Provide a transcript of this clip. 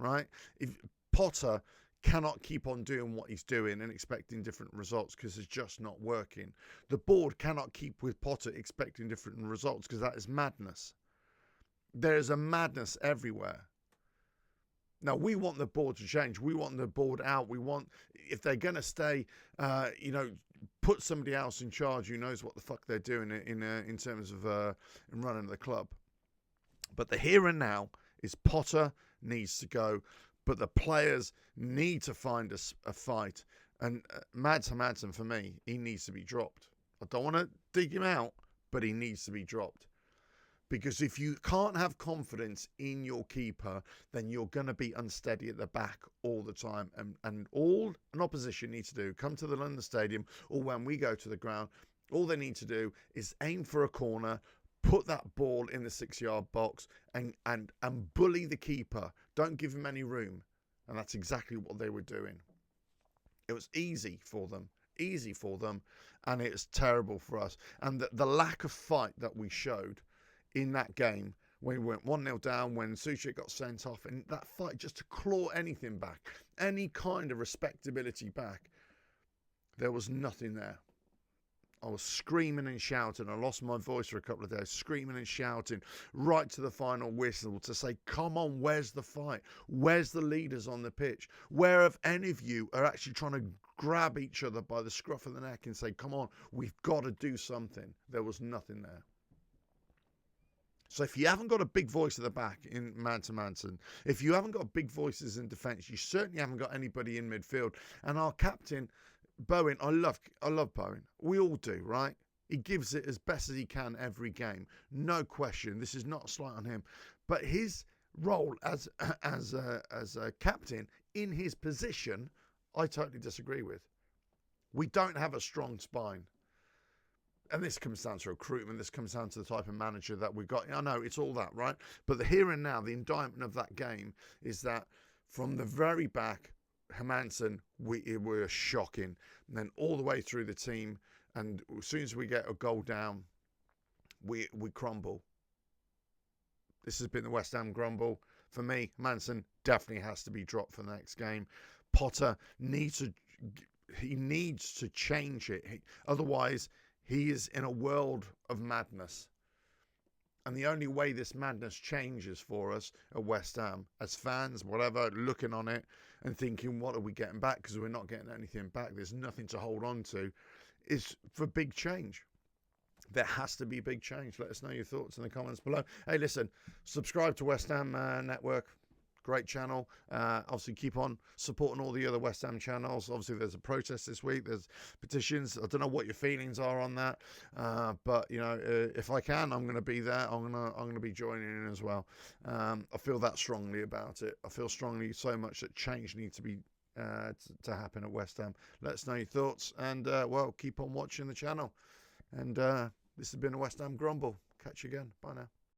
right? If Potter cannot keep on doing what he's doing and expecting different results because it's just not working. The board cannot keep with Potter expecting different results because that is madness. There is a madness everywhere. Now, we want the board to change. We want the board out. We want, if they're going to stay, put somebody else in charge who knows what the fuck they're doing in terms of in running the club. But the here and now is Potter needs to go, but the players need to find a fight. And 𝗧𝗛𝗥𝗠𝗔𝗡𝗡, for me, he needs to be dropped. I don't want to dig him out, but he needs to be dropped. Because if you can't have confidence in your keeper, then you're going to be unsteady at the back all the time. And all an opposition needs to do, come to the London Stadium, or when we go to the ground, all they need to do is aim for a corner, put that ball in the 6-yard box, and bully the keeper. Don't give him any room. And that's exactly what they were doing. It was easy for them, and it was terrible for us. And the lack of fight that we showed in that game, when we went 1-0 down, when 𝗧𝗛𝗥𝗏𝗡 got sent off, and that fight just to claw anything back, any kind of respectability back, there was nothing there. I was screaming and shouting. I lost my voice for a couple of days, screaming and shouting right to the final whistle to say, come on, where's the fight? Where's the leaders on the pitch? Where if any of you are actually trying to grab each other by the scruff of the neck and say, come on, we've got to do something? There was nothing there. So if you haven't got a big voice at the back in 𝗧𝗛𝗥𝗠𝗔𝗡𝗏, if you haven't got big voices in defence, you certainly haven't got anybody in midfield. And our captain, Bowen, I love Bowen. We all do, right? He gives it as best as he can every game. No question. This is not a slight on him. But his role as a captain in his position, I totally disagree with. We don't have a strong spine. And this comes down to recruitment. This comes down to the type of manager that we've got. I know it's all that, right? But the here and now, the indictment of that game is that from the very back, Hermansen, we were shocking. And then all the way through the team, and as soon as we get a goal down, we crumble. This has been the West Ham Grumble. For me, Hermansen definitely has to be dropped for the next game. Potter needs to change it. Otherwise, he is in a world of madness. And the only way this madness changes for us at West Ham, as fans, whatever, looking on it and thinking, what are we getting back? Because we're not getting anything back. There's nothing to hold on to. Is for big change. There has to be big change. Let us know your thoughts in the comments below. Hey, listen, subscribe to West Ham Network. Great channel. Obviously, keep on supporting all the other West Ham channels. Obviously, there's a protest this week. There's petitions. I don't know what your feelings are on that, but you know, if I can, I'm going to be there. I'm going to be joining in as well. I feel that strongly about it. I feel strongly so much that change needs to be to happen at West Ham. Let us know your thoughts, and well, keep on watching the channel. And this has been a West Ham Grumble. Catch you again. Bye now.